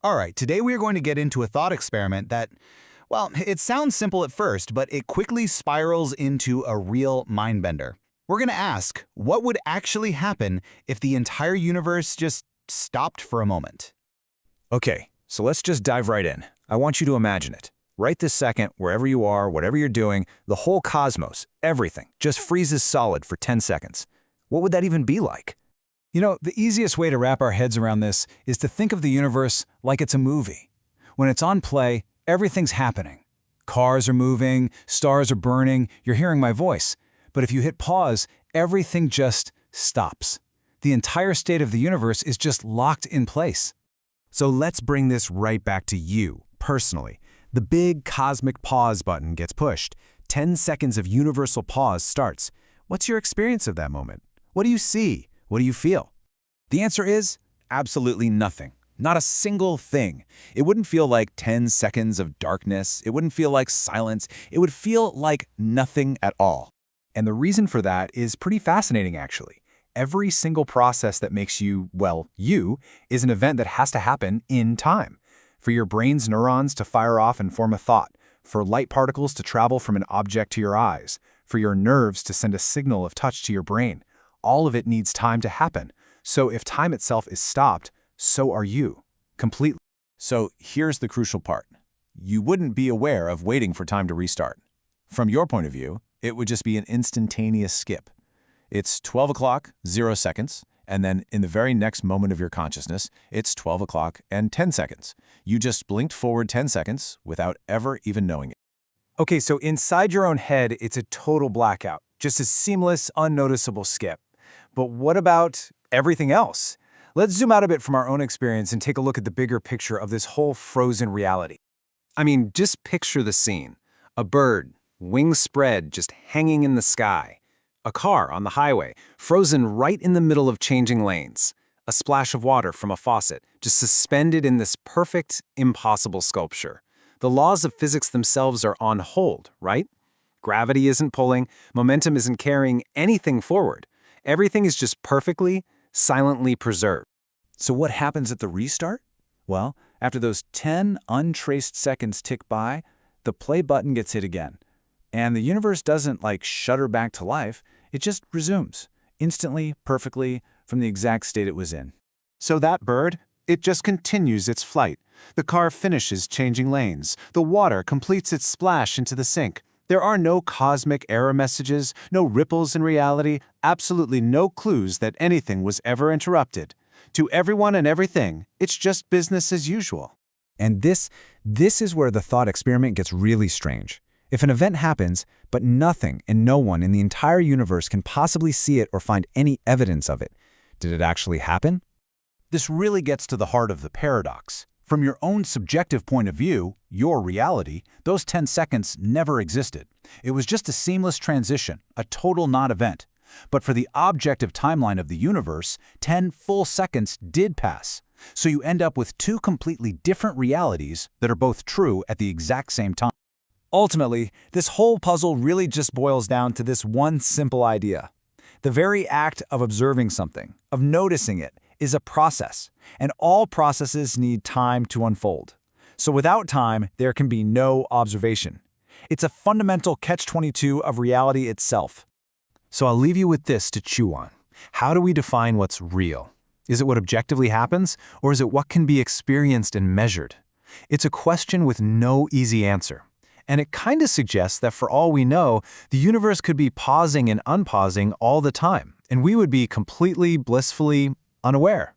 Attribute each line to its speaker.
Speaker 1: All right, today we are going to get into a thought experiment that, well, it sounds simple at first, but it quickly spirals into a real mind-bender. We're going to ask, what would actually happen if the entire universe just stopped for a moment?
Speaker 2: Okay, so let's just dive right in. I want you to imagine it. Right this second, wherever you are, whatever you're doing, the whole cosmos, everything, just freezes solid for 10 seconds. What would that even be like?
Speaker 3: You know, the easiest way to wrap our heads around this is to think of the universe like it's a movie. When it's on play, everything's happening. Cars are moving, stars are burning, you're hearing my voice. But if you hit pause, everything just stops. The entire state of the universe is just locked in place.
Speaker 2: So let's bring this right back to you, personally. The big cosmic pause button gets pushed. 10 seconds of universal pause starts. What's your experience of that moment? What do you see? What do you feel?
Speaker 3: The answer is absolutely nothing.
Speaker 2: Not a single thing. It wouldn't feel like 10 seconds of darkness. It wouldn't feel like silence. It would feel like nothing at all. And the reason for that is pretty fascinating, actually. Every single process that makes you, well, you, is an event that has to happen in time. For your brain's neurons to fire off and form a thought, for light particles to travel from an object to your eyes, for your nerves to send a signal of touch to your brain. All of it needs time to happen. So if time itself is stopped, so are you, completely. So here's the crucial part. You wouldn't be aware of waiting for time to restart. From your point of view, it would just be an instantaneous skip. It's 12 o'clock, 0 seconds, and then in the very next moment of your consciousness, it's 12 o'clock and 10 seconds. You just blinked forward 10 seconds without ever even knowing it.
Speaker 3: Okay, so inside your own head, it's a total blackout. Just a seamless, unnoticeable skip. But what about everything else? Let's zoom out a bit from our own experience and take a look at the bigger picture of this whole frozen reality. I mean, just picture the scene. A bird, wings spread, just hanging in the sky. A car on the highway, frozen right in the middle of changing lanes. A splash of water from a faucet, just suspended in this perfect, impossible sculpture. The laws of physics themselves are on hold, right? Gravity isn't pulling, momentum isn't carrying anything forward. Everything is just perfectly, silently preserved.
Speaker 2: So what happens at the restart? Well, after those 10 untraced seconds tick by, the play button gets hit again. And the universe doesn't like shudder back to life, it just resumes, instantly, perfectly, from the exact state it was in.
Speaker 4: So that bird, it just continues its flight. The car finishes changing lanes. The water completes its splash into the sink. There are no cosmic error messages, no ripples in reality, absolutely no clues that anything was ever interrupted. To everyone and everything, it's just business as usual.
Speaker 2: And this is where the thought experiment gets really strange. If an event happens, but nothing and no one in the entire universe can possibly see it or find any evidence of it, did it actually happen?
Speaker 1: This really gets to the heart of the paradox. From your own subjective point of view, your reality, those 10 seconds never existed. It was just a seamless transition, a total non-event. But for the objective timeline of the universe, 10 full seconds did pass. So you end up with two completely different realities that are both true at the exact same time.
Speaker 3: Ultimately, this whole puzzle really just boils down to this one simple idea. The very act of observing something, of noticing it, is a process, and all processes need time to unfold. So without time, there can be no observation. It's a fundamental catch-22 of reality itself.
Speaker 2: So I'll leave you with this to chew on. How do we define what's real? Is it what objectively happens, or is it what can be experienced and measured? It's a question with no easy answer. And it kind of suggests that for all we know, the universe could be pausing and unpausing all the time, and we would be completely, blissfully unaware.